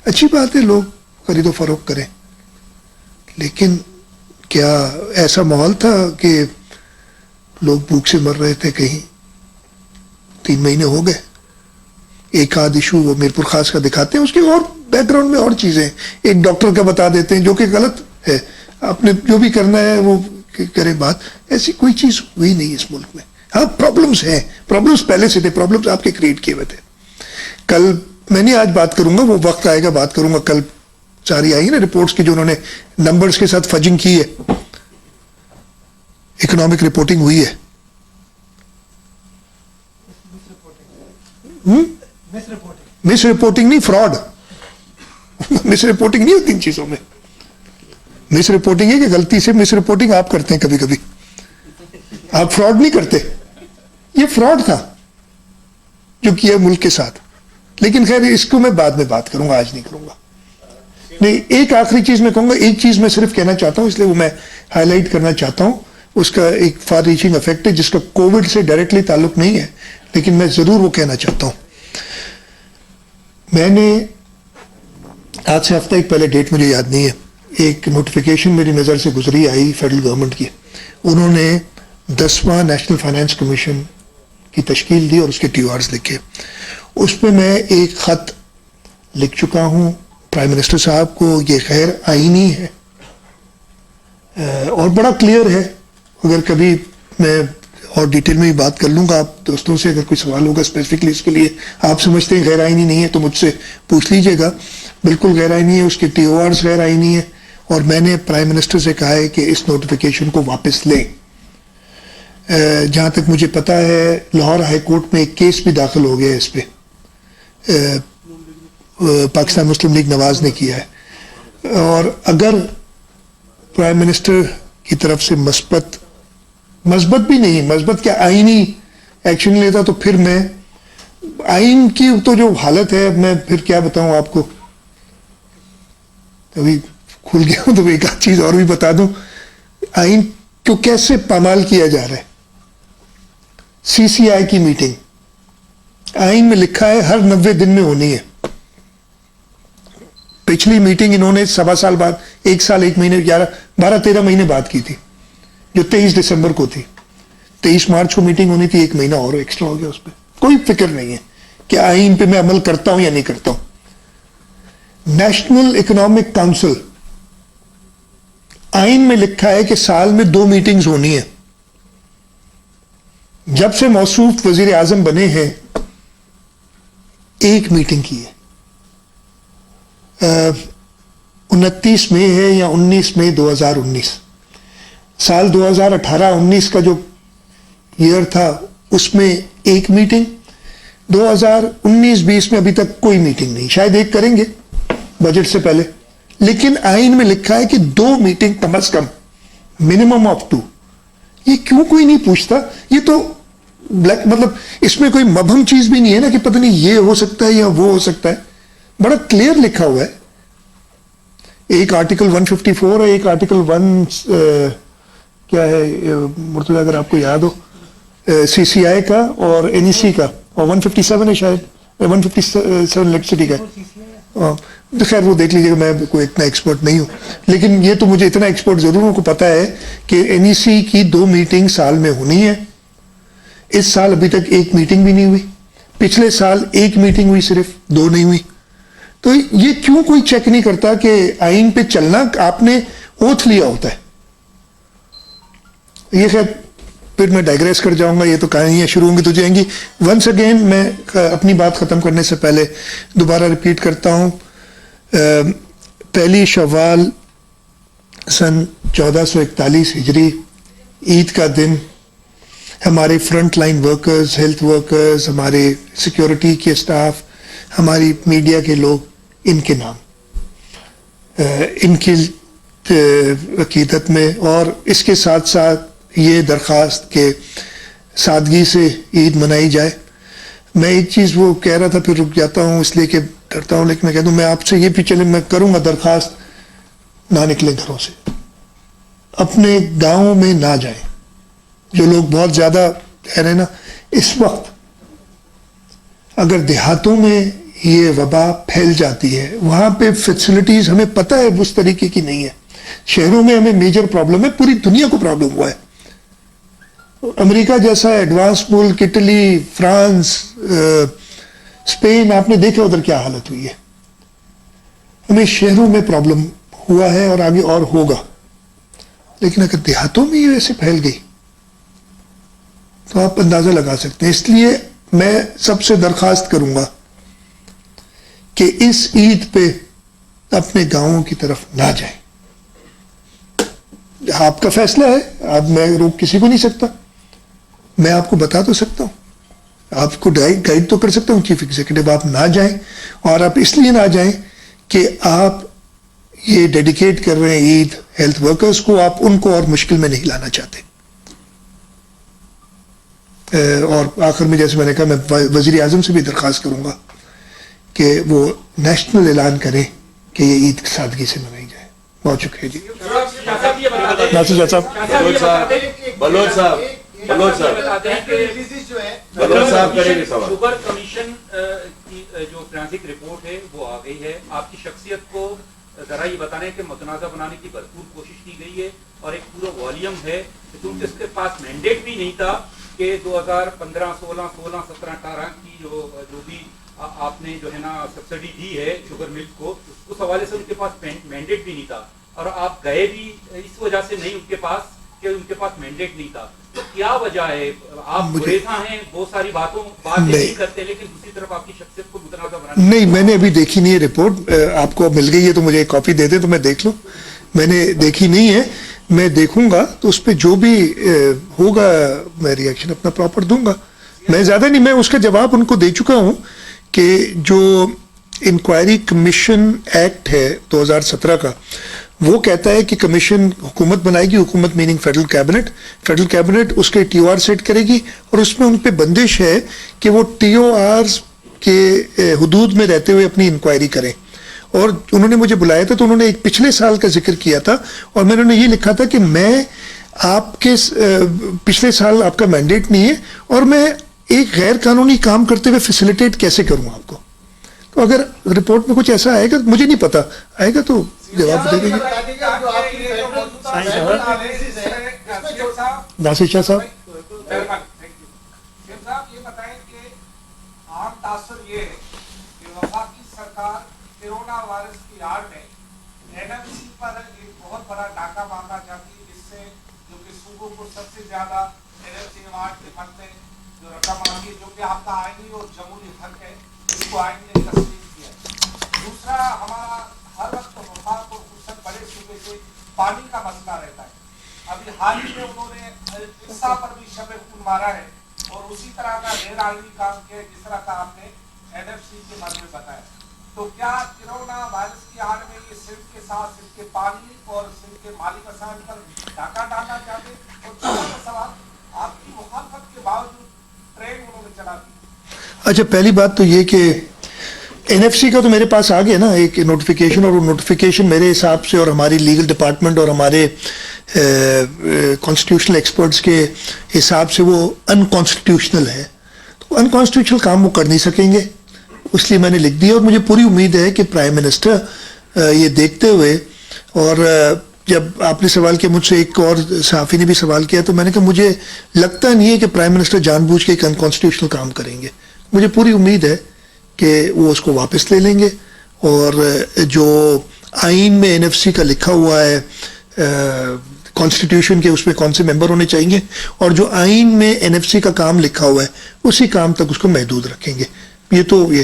اچھی بات ہے لوگ خرید و فروخت کریں, لیکن کیا ایسا ماحول تھا کہ لوگ بھوک سے مر رہے تھے؟ کہیں 3 مہینے ہو گئے. ایک آدھ ایشو وہ میرپور خاص کا دکھاتے ہیں, اس کے اور بیک گراؤنڈ میں اور چیزیں ہیں. ایک ڈاکٹر کا بتا دیتے ہیں جو کہ غلط ہے, آپ نے جو بھی کرنا ہے وہ کرے بات. ایسی کوئی چیز ہوئی نہیں اس ملک میں. ہاں پرابلمس ہیں, پرابلمس پہلے سے تھے, پرابلمس آپ کے کریٹ کیے ہوئے تھے. کل میں نہیں آج بات کروں گا, وہ وقت آئے گا بات کروں گا. کل ساری آئی نا رپورٹس کی جو انہوں نے نمبرز کے ساتھ فجنگ کی ہے, اکنامک رپورٹنگ ہوئی ہے. مس رپورٹنگ نہیں, فراڈ. مس رپورٹنگ نہیں ہوتی ان چیزوں میں. مس رپورٹنگ ہے کہ غلطی سے مس رپورٹنگ آپ کرتے ہیں کبھی کبھی, آپ فراڈ نہیں کرتے. یہ فراڈ تھا جو کیا ملک کے ساتھ. لیکن خیر اس کو میں بعد میں بات کروں گا, آج نہیں کروں گا. نہیں, ایک آخری چیز میں کہوں گا, ایک چیز میں صرف کہنا چاہتا ہوں, اس لیے وہ میں ہائی لائٹ کرنا چاہتا ہوں. اس کا ایک فار ریچنگ افیکٹ ہے جس کا کووڈ سے ڈائریکٹلی تعلق نہیں ہے, لیکن میں ضرور وہ کہنا چاہتا ہوں. میں نے آج سے ہفتہ ایک پہلے, ڈیٹ مجھے یاد نہیں ہے, ایک نوٹیفیکیشن میری نظر سے گزری آئی فیڈرل گورنمنٹ کی. انہوں نے 10واں نیشنل فائنانس کمیشن کی تشکیل دی اور اس کے ٹی او آرز لکھے. اس پہ میں ایک خط لکھ چکا ہوں پرائم منسٹر صاحب کو. یہ غیر آئینی ہے اور بڑا کلیئر ہے. اگر کبھی میں اور ڈیٹیل میں بھی بات کر لوں گا آپ دوستوں سے, اگر کوئی سوال ہوگا اسپیسیفکلی اس کے لیے, آپ سمجھتے ہیں غیر آئینی نہیں ہے تو مجھ سے پوچھ لیجئے گا. بالکل غیر آئینی ہے, اس کے ٹی او آرز غیر آئینی ہے, اور میں نے پرائم منسٹر سے کہا ہے کہ اس نوٹیفیکیشن کو واپس لیں. جہاں تک مجھے پتا ہے لاہور ہائی کورٹ میں ایک کیس بھی داخل ہو گیا ہے اس پہ, پاکستان مسلم لیگ نواز نے کیا ہے. اور اگر پرائم منسٹر کی طرف سے مثبت بھی نہیں, مثبت کیا آئینی ایکشن لیتا, تو پھر میں آئین کی تو جو حالت ہے, میں پھر کیا بتاؤں آپ کو. ابھی کھل گیا ہوں تو ایک آدھ چیز اور بھی بتا دوں. آئین کو کیسے پامال کیا جا رہا ہے. سی سی آئی کی میٹنگ آئین میں لکھا ہے ہر 90 دن میں ہونی ہے. پچھلی میٹنگ انہوں نے 1.25 سال بعد, 1 سال 1 مہینے 12-13 مہینے بعد کی تھی, جو 23 دسمبر کو تھی. 23 مارچ کو میٹنگ ہونی تھی, 1 مہینہ اور ایکسٹرا ہو گیا. اس پہ کوئی فکر نہیں ہے کہ آئین پہ میں عمل کرتا ہوں یا نہیں کرتا ہوں. نیشنل اکنامک کاؤنسل, آئین میں لکھا ہے کہ سال میں 2 میٹنگز ہونی ہیں. جب سے موصوف وزیر اعظم بنے ہیں 1 میٹنگ کی ہے. 29 مئی ہے یا 19 مئی 2019, سال 2018-19 کا جو ایئر تھا اس میں 1 میٹنگ. 2019-20 میں ابھی تک کوئی میٹنگ نہیں, شاید ایک کریں گے بجٹ سے پہلے. لیکن آئین میں لکھا ہے کہ 2 meeting come is come, minimum of 2. یہ کیوں کوئی نہیں پوچھتا؟ یہ تو مطلب اس میں کوئی مبہم چیز بھی نہیں ہے نا کہ پتہ نہیں یہ ہو سکتا ہے یا وہ ہو سکتا ہے. بڑا کلیئر لکھا ہوا ہے. ایک آرٹیکل 154 ہے, ایک آرٹیکل 1 کیا ہے مرتضی اگر آپ کو یاد ہو, سی سی آئی کا اور این ای سی کا, اور 157 ہے شاید, 157 الیکٹریسٹی کا. خیر وہ دیکھ لیجیے گا, میں کوئی اتنا ایکسپرٹ نہیں ہوں, لیکن یہ تو مجھے اتنا ایکسپرٹ ضرور ہوں کو پتا ہے کہ این ای سی کی 2 میٹنگ سال میں ہونی ہے. اس سال ابھی تک 1 میٹنگ بھی نہیں ہوئی. پچھلے سال 1 میٹنگ ہوئی, صرف 2 نہیں ہوئی. تو یہ کیوں کوئی چیک نہیں کرتا کہ آئین پہ چلنا آپ نے اوتھ لیا ہوتا ہے. یہ خیر پھر میں ڈائگریس کر جاؤں گا, یہ تو کہانیاں شروع ہوں گی تو جائیں گی. ونس اگین میں اپنی بات ختم کرنے سے پہلے دوبارہ ریپیٹ کرتا ہوں, 1 شوال سن 1441 ہجری, عید کا دن, ہمارے front line workers, health workers, ہمارے سیکیورٹی کے اسٹاف, ہماری میڈیا کے لوگ, ان کے نام, ان کی عقیدت میں, اور اس کے ساتھ ساتھ یہ درخواست کہ سادگی سے عید منائی جائے. میں ایک چیز وہ کہہ رہا تھا, پھر رک جاتا ہوں اس لیے کہ ڈرتا ہوں, لیکن میں کہہ دوں میں آپ سے یہ بھی چلے میں کروں گا درخواست, نہ نکلیں گھروں سے, اپنے گاؤں میں نہ جائیں. جو لوگ بہت زیادہ کہہ رہے ہیں نا, اس وقت اگر دیہاتوں میں یہ وبا پھیل جاتی ہے, وہاں پہ فیسلٹیز ہمیں پتہ ہے اس طریقے کی نہیں ہے. شہروں میں ہمیں میجر پرابلم ہے, پوری دنیا کو پرابلم ہوا ہے. امریکہ جیسا ایڈوانس ملک, اٹلی, فرانس, اسپین, آپ نے دیکھا ادھر کیا حالت ہوئی ہے. ہمیں شہروں میں پرابلم ہوا ہے اور آگے اور ہوگا, لیکن اگر دیہاتوں میں یہ ویسے پھیل گئی تو آپ اندازہ لگا سکتے ہیں. اس لیے میں سب سے درخواست کروں گا کہ اس عید پہ اپنے گاؤں کی طرف نہ جائیں. آپ کا فیصلہ ہے, آپ میں روک کسی کو نہیں سکتا. میں آپ کو بتا تو سکتا ہوں, آپ کو گائیڈ تو کر سکتا ہوں چیف ایگزیکٹو. آپ نہ جائیں, اور آپ اس لیے نہ جائیں کہ آپ یہ ڈیڈیکیٹ کر رہے ہیں عید ہیلتھ ورکرز کو, آپ ان کو اور مشکل میں نہیں لانا چاہتے. اور آخر میں جیسے میں نے کہا, میں وزیر اعظم سے بھی درخواست کروں گا کہ وہ نیشنل اعلان کریں کہ یہ عید سادگی سے منائی جائے. بہت شکریہ جی. ناصر صاحب, شوگر کمیشن کی جو فرانسک رپورٹ ہے وہ آ گئی ہے. آپ کی شخصیت کو ذرا یہ بتانے کہ متنازع بنانے کی بھرپور کوشش کی گئی ہے, اور ایک پورا والیوم ہے کیونکہ اس کے پاس مینڈیٹ بھی نہیں تھا کہ 2015 16 16 17 18 کی جو بھی آپ نے جو ہے نا سبسڈی دی ہے شوگر ملک کو, اس حوالے سے ان کے پاس مینڈیٹ بھی نہیں تھا, اور آپ گئے بھی اس وجہ سے نہیں ان کے پاس کہ ان کے پاس مینڈیٹ نہیں تھا. تو کیا وجہ ہے؟ آپ گریزاں ہیں, بہت ساری بات نہیں کرتے, لیکن دوسری طرف آپ کی شخصیت کو متنازع بنانے. نہیں, میں نے ابھی دیکھی نہیں ہے رپورٹ. آپ کو مل گئی ہے تو مجھے ایک کاپی دے دیں تو میں دیکھ لوں. میں نے دیکھی نہیں ہے, میں دیکھوں گا تو اس پہ جو بھی ہوگا میں ریئیکشن اپنا پراپر دوں گا. میں زیادہ نہیں, میں اس کا جواب ان کو دے چکا ہوں کہ جو انکوائری کمیشن ایکٹ ہے 2017 کا, وہ کہتا ہے کہ کمیشن حکومت بنائے گی, حکومت میننگ فیڈرل کیبنٹ اس کے ٹی او آر سیٹ کرے گی, اور اس میں ان پہ بندش ہے کہ وہ ٹی او آرز کے حدود میں رہتے ہوئے اپنی انکوائری کریں. اور انہوں نے مجھے بلایا تھا تو انہوں نے ایک پچھلے سال کا ذکر کیا تھا, اور میں نے یہ لکھا تھا کہ میں آپ کے پچھلے سال آپ کا مینڈیٹ نہیں ہے, اور میں ایک غیر قانونی کام کرتے ہوئے فیسیلیٹیٹ کیسے کروں آپ کو. تو اگر رپورٹ میں کچھ ایسا آئے گا, مجھے نہیں پتا, آئے گا تو جواب دے دیں گے. ناصر شاہ صاحب, یہ بتائیں کہ عام تاثر یہ ہے کہ وفاقی سرکار کورونا وائرس کی آڑ میں NMC پر ایک بہت بڑا ڈاکہ باندھنا چاہتی ہے, جس سے جو کہ صوبوں کو سب سے زیادہ NMC ایوارڈ کے فنڈ میں جو رقم آتی ہے, جو کہ آپ کا آئینی اور جمہوری حق ہے, اس کو آئین نے تسلیم کیا ہے. دوسرا, ہمارا ہر وقت وفاق اور فرصت بڑے صوبے سے پانی کا مسئلہ رہتا ہے. ابھی حال ہی میں انہوں نے ارسا پر بھی شب خون مارا ہے, اور اسی طرح کا غیر آئینی کام کیا جس طرح کا آپ نے NFC کے بارے میں بتایا. تو کیا کورونا وائرس کی آڑ میں یہ صرف کے ساتھ صرف کے پانی اور صرف کے مالی مسائل پر ڈاکہ ڈالنا چاہتے؟ اور چوتھا سوال, آپ کی مخالفت کے باوجود ٹرین انہوں نے چلا دی. اچھا, پہلی بات تو یہ کہ NFC کا تو میرے پاس آ گیا نا ایک نوٹیفیکیشن, اور وہ نوٹیفیکیشن میرے حساب سے اور ہماری لیگل ڈپارٹمنٹ اور ہمارے کانسٹیٹیوشنل ایکسپرٹس کے حساب سے وہ انکانسٹیٹیوشنل ہے. تو انکانسٹیٹیوشنل کام وہ کر نہیں سکیں گے, اس لیے میں نے لکھ دیا. اور مجھے پوری امید ہے کہ پرائم منسٹر یہ دیکھتے ہوئے, اور جب آپ نے سوال کیا مجھ سے, ایک اور صحافی نے بھی سوال کیا, تو میں نے کہا مجھے لگتا نہیں ہے کہ پرائم منسٹر جان بوجھ کے ایک انکانسٹیٹیوشنل کام کریں گے. مجھے پوری امید ہے کہ وہ اس کو واپس لے لیں گے, اور جو آئین میں NFC کا لکھا ہوا ہے کانسٹیٹیوشن کے, اس میں کون سے ممبر ہونے چاہیے, اور جو آئین میں NFC کا کام لکھا ہوا ہے اسی کام تک اس کو محدود رکھیں گے. یہ تو یہ.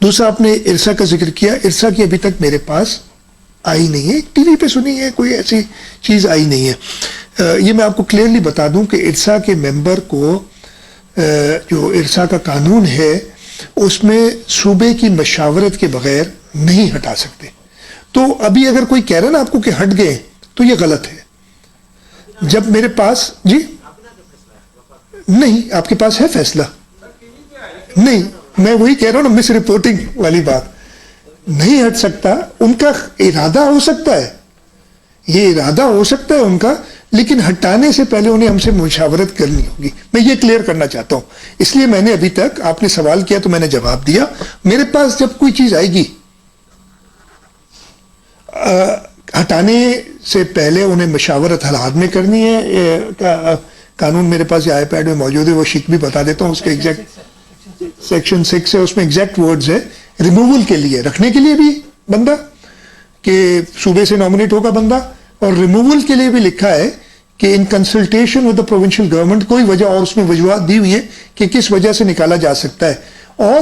دوسرا, آپ نے ارسا کا ذکر کیا, ارسا کی ابھی تک میرے پاس آئی نہیں ہے, ٹی وی پہ سنی ہے, کوئی ایسی چیز آئی نہیں ہے. یہ میں آپ کو کلیئرلی بتا دوں کہ ارسا کے ممبر کو جو ارسا کا قانون ہے اس میں صوبے کی مشاورت کے بغیر نہیں ہٹا سکتے. تو ابھی اگر کوئی کہہ رہا ہے نا آپ کو کہ ہٹ گئے, تو یہ غلط ہے. جب میرے پاس, جی نہیں, آپ کے پاس ہے فیصلہ؟ نہیں, میں وہی کہہ رہا ہوں نا, مس رپورٹنگ والی بات. نہیں ہٹ سکتا, ان کا ارادہ ہو سکتا ہے, یہ ارادہ ہو سکتا ہے ان کا, لیکن ہٹانے سے پہلے انہیں ہم سے مشاورت کرنی ہوگی. میں یہ کلیئر کرنا چاہتا ہوں. اس لیے میں نے ابھی تک, آپ نے سوال کیا تو میں نے جواب دیا, میرے پاس جب کوئی چیز آئے گی ہٹانے سے پہلے انہیں مشاورت حالات میں کرنی ہے. قانون میرے پاس یہ آئی پیڈ میں موجود ہے, وہ شک بھی بتا دیتا ہوں. اس کے ایگزیکٹ سیکشن 6 ہے, اس میں ایگزیکٹ ورڈز ہے ریموول کے لیے, رکھنے کے لیے بھی بندہ کہ صوبے سے نامنیٹ ہوگا بندہ, اور ریموول کے لیے بھی لکھا ہے کہ in consultation with the provincial government, کوئی وجہ, اور اس میں وجوہات دی ہوئی ہے کہ کس وجہ سے نکالا جا سکتا ہے. اور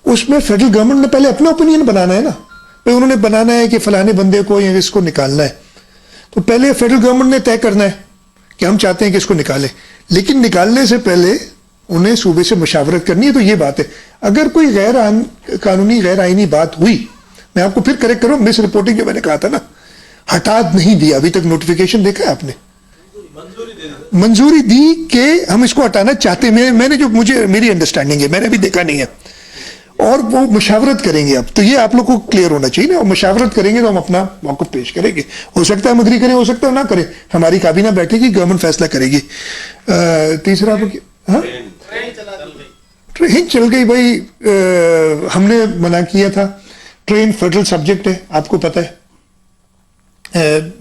اس میں فیڈرل گورنمنٹ نے پہلے اپنا اوپینین بنانا ہے نا, انہوں نے بنانا ہے کہ فلانے بندے کو یا اس کو نکالنا ہے, تو پہلے فیڈرل گورنمنٹ نے طے کرنا ہے کہ ہم چاہتے ہیں کہ اس کو نکالیں, لیکن نکالنے سے پہلے انہیں صوبے سے مشاورت کرنی ہے. تو یہ بات ہے. اگر کوئی غیر قانونی غیر آئینی بات ہوئی, میں آپ کو پھر کریکٹ کروں, مس رپورٹنگ جو میں نے کہا تھا نا, ہٹا نہیں دیا ابھی تک, نوٹیفیکیشن دیکھا ہے آپ نے, منظوری دی کہ ہم اس کو ہٹانا چاہتے ہیں. میں نے جو مجھے میری انڈرسٹینڈنگ ہے, میں نے ابھی دیکھا نہیں ہے, اور وہ مشاورت کریں گے اب. تو یہ آپ لوگ کو کلیئر ہونا چاہیے نا, اور مشاورت کریں گے تو ہم اپنا موقف پیش کریں گے. ہو سکتا ہے ہم اگری کریں, ہو سکتا ہے نہ کریں, ہماری کابینہ بیٹھے گی, گورنمنٹ فیصلہ کرے گی. تیسرا ٹرین چل گئی بھائی, ہم نے منع کیا تھا. ٹرین فیڈرل سبجیکٹ ہے, آپ کو پتہ ہے.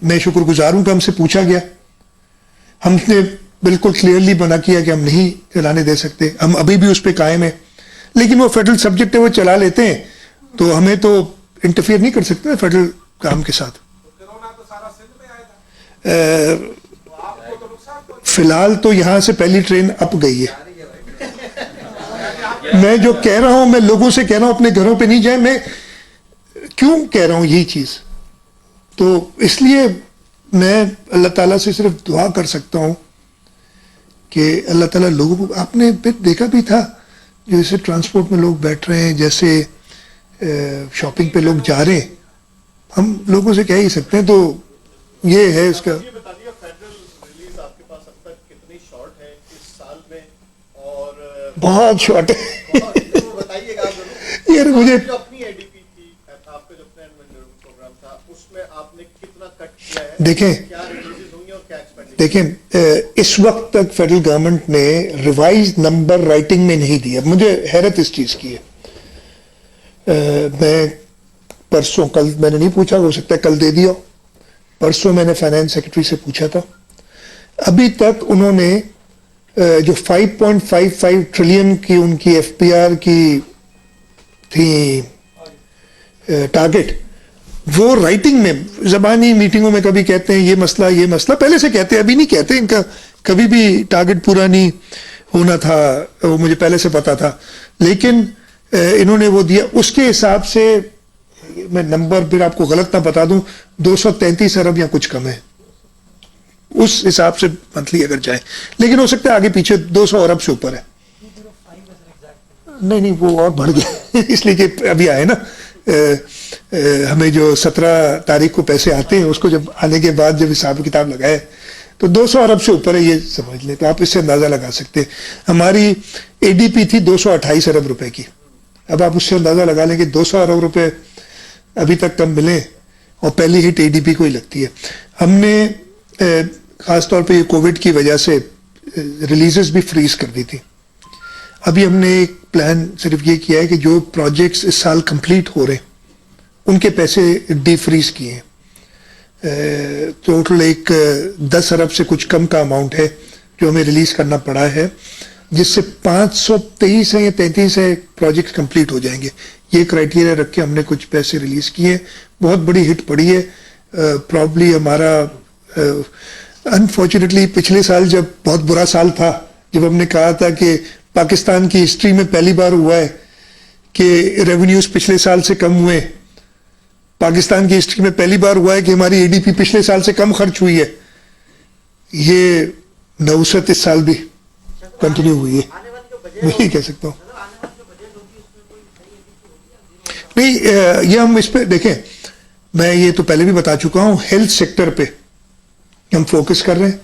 میں شکر گزار ہوں کہ ہم سے پوچھا گیا, ہم نے بالکل کلیئرلی منع کیا کہ ہم نہیں چلانے دے سکتے, ہم ابھی بھی اس پہ قائم ہیں. لیکن وہ فیڈرل سبجیکٹ ہے, وہ چلا لیتے ہیں, تو ہمیں تو انٹرفیئر نہیں کر سکتے فیڈرل کام کے ساتھ. فی الحال تو یہاں سے پہلی ٹرین اپ گئی ہے. میں جو کہہ رہا ہوں, میں لوگوں سے کہہ رہا ہوں اپنے گھروں پہ نہیں جائیں. میں کیوں کہہ رہا ہوں یہی چیز, تو اس لیے میں اللہ تعالیٰ سے صرف دعا کر سکتا ہوں کہ اللہ تعالیٰ لوگوں کو, آپ نے دیکھا بھی تھا جیسے ٹرانسپورٹ میں لوگ بیٹھ رہے ہیں, جیسے شاپنگ پہ لوگ جا رہے ہیں, ہم لوگوں سے کہہ ہی سکتے ہیں. تو یہ ہے اس کا. بہت شارٹ ہے یار. مجھے دیکھیں اس وقت تک فیڈرل گورنمنٹ نے ریوائز نمبر رائٹنگ میں نہیں دیا. مجھے حیرت اس چیز کی ہے. میں پرسوں, کل میں نے نہیں پوچھا, ہو سکتا ہے کل دے دیا. پرسوں میں نے فائنانس سیکرٹری سے پوچھا تھا, ابھی تک انہوں نے جو 5.55 ٹریلین کی ان کی ایف پی آر کی تھی ٹارگٹ, وہ رائٹنگ میں, زبانی میٹنگوں میں کبھی کہتے ہیں یہ مسئلہ پہلے سے کہتے ہیں, ابھی نہیں کہتے. ان کا کبھی بھی ٹارگٹ پورا نہیں ہونا تھا, وہ مجھے پہلے سے پتا تھا, لیکن انہوں نے وہ دیا. اس کے حساب سے میں نمبر پھر آپ کو غلط نہ بتا دوں, 233 ارب یا کچھ کم ہے اس حساب سے منتھلی اگر جائے, لیکن ہو سکتا ہے آگے پیچھے 200 ارب سے اوپر ہے. نہیں وہ اور بڑھ گیا اس لیے کہ ابھی آئے نا, ہمیں جو 17 تاریخ کو پیسے آتے ہیں, اس کو جب آنے کے بعد جب حساب کتاب لگائے تو 200 ارب سے اوپر ہے, یہ سمجھ لیں. تو آپ اس سے اندازہ لگا سکتے ہیں. ہماری اے ڈی پی تھی 228 ارب روپے کی. اب آپ اس سے اندازہ لگا لیں کہ 200 ارب روپے ابھی تک کم ملیں, اور پہلی ہٹ اے ڈی پی کو ہی لگتی ہے. ہم نے خاص طور پہ یہ کووڈ کی وجہ سے ریلیزز بھی فریز کر دی تھی. ابھی ہم نے ایک پلان صرف یہ کیا ہے کہ جو پروجیکٹس اس سال کمپلیٹ ہو رہے ہیں ان کے پیسے ڈی فریز کیے ہیں. ٹوٹل ایک 10 ارب سے کچھ کم کا اماؤنٹ ہے جو ہمیں ریلیز کرنا پڑا ہے, جس سے 523 یا 33 پروجیکٹ کمپلیٹ ہو جائیں گے. یہ کرائٹیریا رکھ کے ہم نے کچھ پیسے ریلیز کیے. بہت بڑی ہٹ پڑی ہے. پرابلی ہمارا انفارچونیٹلی پچھلے سال جب بہت برا سال تھا, جب ہم نے کہا تھا کہ پاکستان کی ہسٹری میں پہلی بار ہوا ہے کہ ریونیوز پچھلے سال سے کم ہوئے, پاکستان کی ہسٹری میں پہلی بار ہوا ہے کہ ہماری اے ڈی پی پچھلے سال سے کم خرچ ہوئی ہے. یہ نوسط اس سال بھی کنٹینیو ہوئی ہے, میں یہ کہہ سکتا ہوں. نہیں یہ ہم اس پہ دیکھیں, میں یہ تو پہلے بھی بتا چکا ہوں, ہیلتھ سیکٹر پہ ہم فوکس کر رہے ہیں.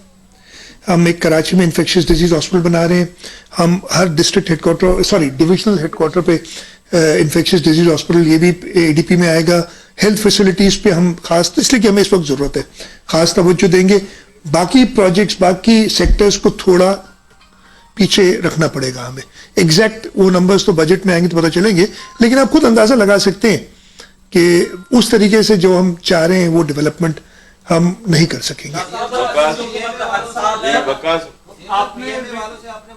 ہم ایک کراچی میں انفیکشس ڈیزیز ہاسپٹل بنا رہے ہیں. ہم ہر district head quarter divisional head quarter پہ انفیکشس ڈیزیز ہاسپٹل, یہ بھی اے ڈی پی میں آئے گا. ہیلتھ فیسلٹیز پہ ہم خاص, اس لیے کہ ہمیں اس وقت ضرورت ہے, خاص توجہ دیں گے. باقی پروجیکٹس باقی سیکٹرز کو تھوڑا پیچھے رکھنا پڑے گا ہمیں. ایگزیکٹ وہ نمبرز تو بجٹ میں آئیں گے تو پتہ چلیں گے, لیکن آپ خود اندازہ لگا سکتے ہیں کہ اس طریقے سے جو ہم چاہ رہے ہیں وہ ڈیولپمنٹ ہم نہیں کر سکیں گے. آپ نے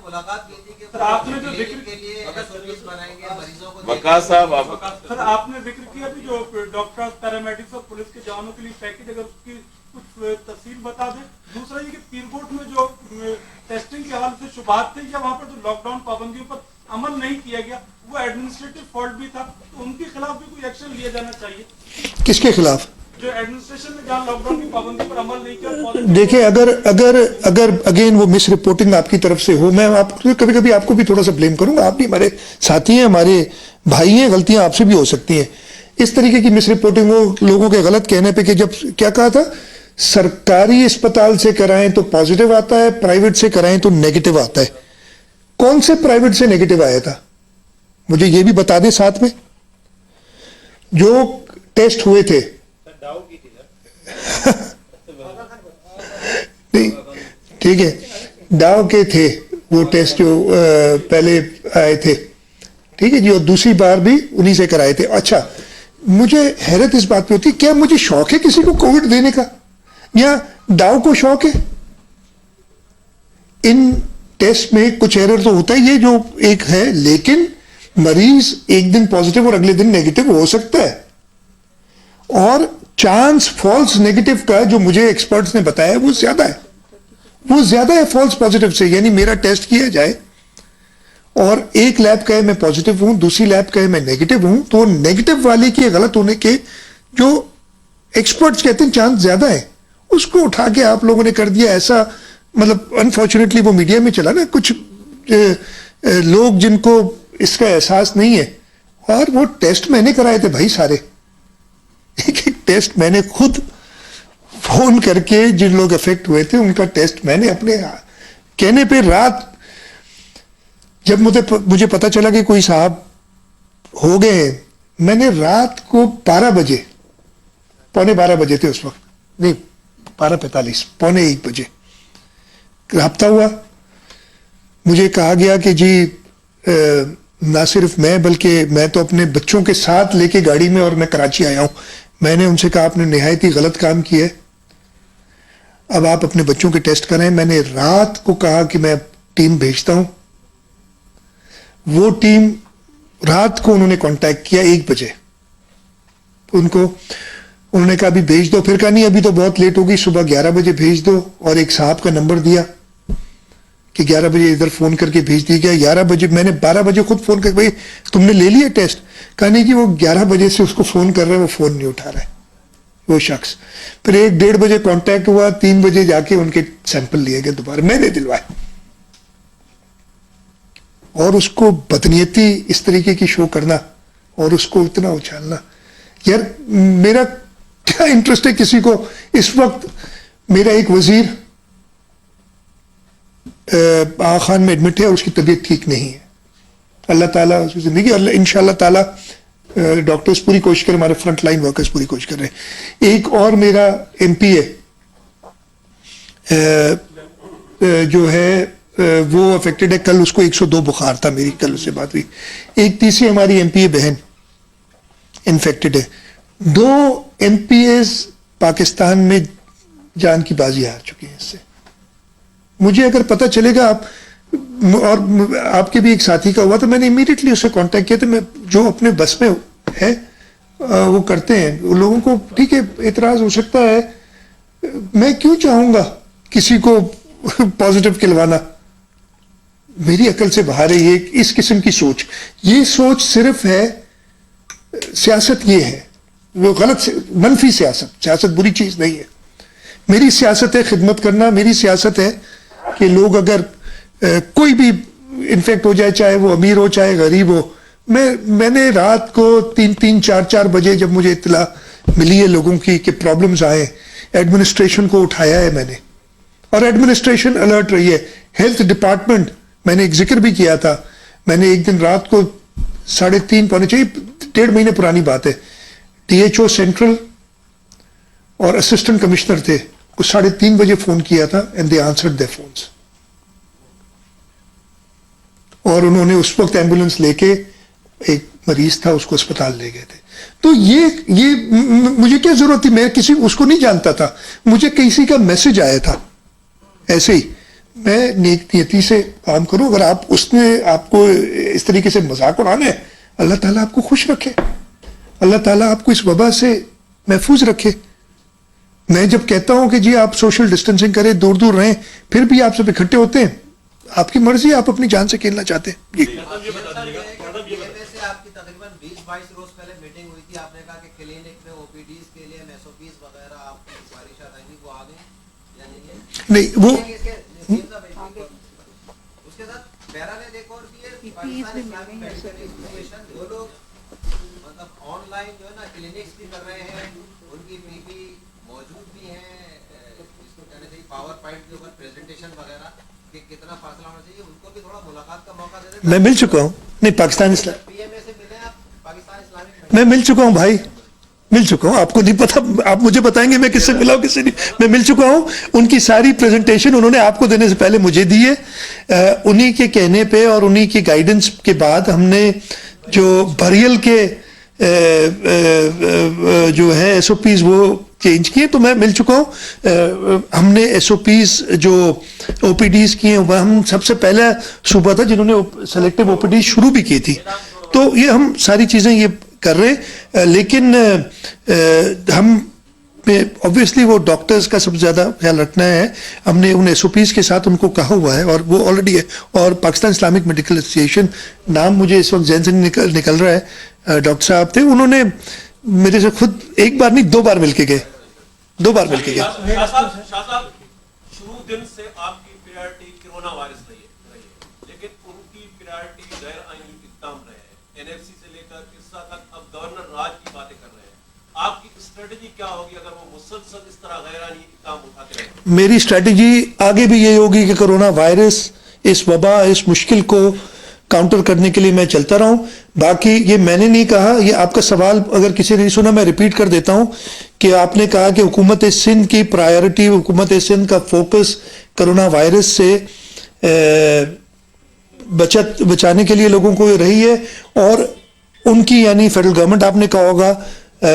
ملاقات کی تھی کہ آپ نے جو ذکر کے لیے سروس بنائیں گے مریضوں کو. وقاص صاحب سر آپ نے ذکر کیا بھی جو ڈاکٹر پیرامیڈکس اور پولیس کے جوانوں کے لیے پیکیج, اگر اس کی کچھ تفصیل بتا دیں. دوسرا یہ کہ پیرکوٹ میں جو ٹیسٹنگ کے حوالے سے شبہات تھے یا وہاں پر جو لاک ڈاؤن پابندیوں پر عمل نہیں کیا گیا وہ ایڈمنسٹریٹو فالٹ بھی تھا, تو ان کے خلاف بھی کوئی ایکشن لیا جانا چاہیے. کس کے خلاف؟ جو ایڈمنسٹریشن نے جہاں لاک ڈاؤن کی پابندی پر عمل نہیں کیا. دیکھیں اگر اگین وہ مس رپورٹنگ آپ کی طرف سے ہو, میں آپ کبھی کبھی آپ کو بھی تھوڑا سا بلیم کروں گا, آپ بھی ہمارے ساتھی ہیں, ہمارے بھائی ہیں, غلطیاں آپ سے بھی ہو سکتی ہیں. اس طریقے کی مس رپورٹنگ وہ لوگوں کے غلط کہنے پہ کہ جب کیا کہا تھا سرکاری اسپتال سے کرائیں تو پازیٹیو آتا ہے, پرائیویٹ سے کرائیں تو نیگیٹو آتا ہے. کون سے پرائیویٹ سے نیگیٹو آیا تھا مجھے یہ بھی بتا دیں ساتھ میں. جو ٹیسٹ ہوئے تھے ٹھیک ہے, ڈاؤ کے تھے وہ ٹیسٹ جو پہلے آئے تھے, ٹھیک ہے جی, اور دوسری بار بھی انہی سے کرائے تھے. اچھا مجھے حیرت اس بات پہ ہوتی ہے, کیا مجھے شوق ہے کسی کو کووڈ دینے کا یا ڈاؤ کو شوق ہے؟ ان ٹیسٹ میں کچھ ایرر تو ہوتا ہے یہ جو ایک ہے, لیکن مریض ایک دن پازیٹیو اور اگلے دن نیگیٹو ہو سکتا ہے, اور چانس فالس نیگیٹو کا جو مجھے ایکسپرٹس نے بتایا وہ زیادہ ہے فالس پازیٹیو سے. یعنی میرا ٹیسٹ کیا جائے اور ایک لیب کہے میں پازیٹیو ہوں, دوسری لیب کہے میں نیگیٹو ہوں, تو نیگیٹو والے کے غلط ہونے کے جو ایکسپرٹس کہتے ہیں چانس زیادہ ہے, اس کو اٹھا کے آپ لوگوں نے کر دیا ایسا. مطلب انفارچونیٹلی وہ میڈیا میں چلا نا, کچھ لوگ جن کو اس کا احساس نہیں ہے, اور وہ ٹیسٹ میں نے کرائے تھے بھائی سارے, ایک ٹیسٹ میں نے خود فون کر کے جن لوگ افیکٹ ہوئے تھے ان کا ٹیسٹ میں نے اپنے کہنے پہ رات جب مجھے پتا چلا کہ کوئی صاحب ہو گئے ہیں, میں نے رات کو 12 بجے, 12:45 بجے تھے اس وقت, نہیں 12:45, 12:45 بجے رابطہ ہوا. مجھے کہا گیا کہ جی نہ صرف میں بلکہ میں تو اپنے بچوں کے ساتھ لے کے گاڑی میں اور میں کراچی آیا ہوں. میں نے ان سے کہا آپ نے نہایت ہی غلط کام کیا ہے, اب آپ اپنے بچوں کے ٹیسٹ کریں. میں نے رات کو کہا کہ میں ٹیم بھیجتا ہوں. وہ ٹیم رات کو انہوں نے کانٹیکٹ کیا 1 بجے, انہوں نے کہا ابھی بھیج دو. پھر کہا نہیں ابھی تو بہت لیٹ ہوگی, صبح 11 بجے بھیج دو, اور ایک صاحب کا نمبر دیا کہ 11 بجے ادھر فون کر کے بھیج دی گیا. 11 بجے میں نے 12 بجے خود فون کر, بھائی تم نے لے لیا ٹیسٹ؟ کہا نہیں کہ وہ 11 بجے سے اس کو فون کر رہا ہے, وہ فون نہیں اٹھا رہا ہے وہ شخص. پھر 1-1:30 بجے کانٹیکٹ ہوا, 3 بجے جا کے ان کے سیمپل لیے گئے دوبارہ, میں نے دلوائے. اور اس کو بدنیتی اس طریقے کی شو کرنا اور اس کو اتنا اچھالنا, یار میرا کیا انٹرسٹ ہے کسی کو. اس وقت میرا ایک وزیر آغا خان میں ایڈمٹ ہے اور اس کی طبیعت ٹھیک نہیں ہے. اللہ تعالیٰ اس کی زندگی, اللہ ان شاء اللہ تعالیٰ ڈاکٹرز پوری کوشش کریں, ہمارے فرنٹ لائن ورکرز پوری کوشش کر رہے ہیں. ایک اور میرا ایم پی ہے جو ہے وہ افیکٹڈ ہے, کل اس کو 102 بخار تھا, میری کل اس سے بات ہوئی. ایک تیسری ہماری ایم پی اے بہن انفیکٹڈ ہے. 2 ایم پی ایز پاکستان میں جان کی بازی ہار چکے ہیں اس سے. مجھے اگر پتہ چلے گا اور آپ کے بھی ایک ساتھی کا ہوا تو میں نے امیڈیٹلی اس سے کانٹیکٹ کیا. تو میں جو اپنے بس میں ہے وہ کرتے ہیں. لوگوں کو ٹھیک ہے اعتراض ہو سکتا ہے, میں کیوں چاہوں گا کسی کو پازیٹیو کھلوانا, میری عقل سے باہر ہے یہ اس قسم کی سوچ. یہ سوچ صرف ہے سیاست, یہ ہے وہ غلط منفی سیاست بری چیز نہیں ہے. میری سیاست ہے خدمت کرنا, میری سیاست ہے کہ لوگ اگر کوئی بھی انفیکٹ ہو جائے, چاہے وہ امیر ہو چاہے غریب ہو. میں نے رات کو 3-4 بجے جب مجھے اطلاع ملی ہے لوگوں کی کہ پرابلمز آئے, ایڈمنسٹریشن کو اٹھایا ہے میں نے, اور ایڈمنسٹریشن الرٹ رہی ہے. ہیلتھ ڈپارٹمنٹ میں نے ایک ذکر بھی کیا تھا, میں نے ایک دن رات کو 3:30 پونے 1.5 مہینے پرانی بات ہے, ڈی ایچ او سینٹرل اور اسسٹنٹ کمشنر تھے, کو 3:30 بجے فون کیا تھا and they answered their phones, اور انہوں نے اس وقت ایمبولینس لے کے, ایک مریض تھا اس کو اسپتال لے گئے تھے. تو یہ مجھے کیا ضرورت تھی, میں کسی اس کو نہیں جانتا تھا, مجھے کسی کا میسج آیا تھا ایسے ہی, میں نیک نیتی سے کام کروں. اگر اس نے آپ کو اس طریقے سے مذاق اڑانا ہے, اللہ تعالیٰ آپ کو خوش رکھے, اللہ تعالیٰ آپ کو اس وبا سے محفوظ رکھے. میں جب کہتا ہوں کہ جی آپ سوشل ڈسٹینسنگ کریں, دور دور رہیں, پھر بھی آپ سب اکٹھے ہوتے ہیں, آپ کی مرضی, آپ اپنی جان سے کھیلنا چاہتے ہیں. جی آپ کی تقریباً 20-22 روز پہلے میٹنگ ہوئی تھی, آپ نے کہا کہ کلینک میں OPDs کے لیے SOPs وغیرہ آپ کی سفارشات آئیں گی, وہ آ گئی یا نہیں؟ وہ اس کے ساتھ بہرحال ایک اور بھی ہے, پاکستان اسلامک میڈیکل ایسوسیشن, وہ لوگ مطلب آن لائن جو ہے نا کلینکس بھی کر رہے ہیں, ان کی بھی موجود بھی ہیں, جس کو کہنا چاہیے پاور پوائنٹ کے اوپر پریزنٹیشن وغیرہ, کہ کتنا فاصلہ ہونا چاہیے, ان کو بھی تھوڑا ملاقات کا موقع دے دیں. میں مل چکا ہوں, نہیں پاکستان اسلام, PMA سے ملے آپ, پاکستان اسلامک میں مل چکا ہوں بھائی, مل چکا ہوں. آپ کو نہیں پتا, آپ مجھے بتائیں گے میں کس سے ملا ہوں کس سے نہیں. میں مل چکا ہوں, ان کی ساری پریزنٹیشن انہوں نے آپ کو دینے سے پہلے مجھے دی ہے. انہی کے کہنے پہ اور انہی کی گائیڈنس کے بعد ہم نے جو بریل کے جو ہے SOPs وہ چینج کیے, تو میں مل چکا ہوں. ہم نے SOPs جو OPDs کی ہیں, وہ ہم سب سے پہلا صوبہ تھا جنہوں نے سلیکٹیو OPDs شروع بھی کی تھی. تو یہ ہم ساری چیزیں یہ کر رہے ہیں, لیکن ہم obviously وہ ڈاکٹرز کا سب سے زیادہ خیال رکھنا ہے. ہم نے ان SOPs کے ساتھ ان کو کہا ہوا ہے, اور وہ آلریڈی ہے. اور پاکستان اسلامک میڈیکل ایسوسیشن, نام مجھے اس وقت ذہن سے نکل رہا ہے, ڈاکٹر صاحب تھے, انہوں نے میرے سے خود ایک بار نہیں 2 بار مل کے گئے, 2 بار مل کے گئے. شاہ صاحب شروع دن سے آپ کی پریارٹی کرونا وائرس رہی ہے, لیکن ان کی پریارٹی غیر آئینی اقدام رہے ہیں. NFC سے لے کر قصہ تک اب گورنر راج کی باتیں کر رہے ہیں. آپ کی اسٹریٹجی کیا ہوگی اگر وہ مسلسل اس طرح غیر آئینی اقدام اٹھاتے رہیں؟ میری اسٹریٹجی آگے بھی یہ ہوگی کہ کرونا وائرس, اس وبا, اس مشکل کو کاؤنٹر کرنے کے لیے میں چلتا رہا ہوں. باقی یہ میں نے نہیں کہا, یہ آپ کا سوال اگر کسی نے نہیں سنا میں ریپیٹ کر دیتا ہوں کہ آپ نے کہا کہ حکومت سندھ کی پرائیورٹی, حکومت سندھ کا فوکس کرونا وائرس سے بچانے کے لیے لوگوں کو رہی ہے, اور ان کی یعنی فیڈرل گورنمنٹ آپ نے کہا ہوگا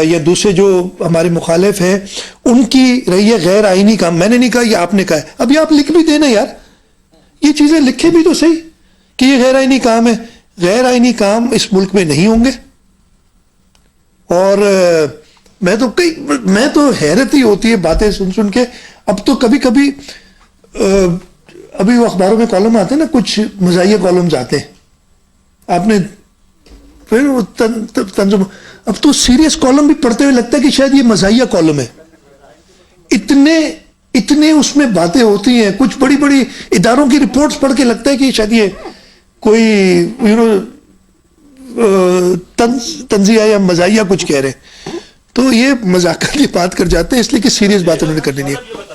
یا دوسرے جو ہمارے مخالف ہیں ان کی رہی ہے غیر آئینی کام. میں نے نہیں کہا, یہ آپ نے کہا ہے. ابھی آپ لکھ بھی دینا یار, یہ چیزیں لکھے بھی تو صحیح کہ یہ غیر آئینی کام ہے. غیر آئینی کام اس ملک میں نہیں ہوں گے. اور میں تو حیرت ہی ہوتی ہے باتیں سن کے. اب تو کبھی کبھی ابھی وہ اخباروں میں کالم آتے ہیں نا, کچھ مزاحیہ کالمز آتے ہیں, آپ نے پھر وہ تنظیم, اب تو سیریس کالم بھی پڑھتے ہوئے لگتا ہے کہ شاید یہ مزاحیہ کالم ہے. اتنے اس میں باتیں ہوتی ہیں, کچھ بڑی بڑی اداروں کی رپورٹس پڑھ کے لگتا ہے کہ شاید یہ کوئی تنزیہ یا مزاحیہ کچھ کہہ رہے ہیں. تو یہ مذاکرات کی بات کر جاتے ہیں, اس لیے کہ سیریس بات انہوں نے کرنی نہیں ہے.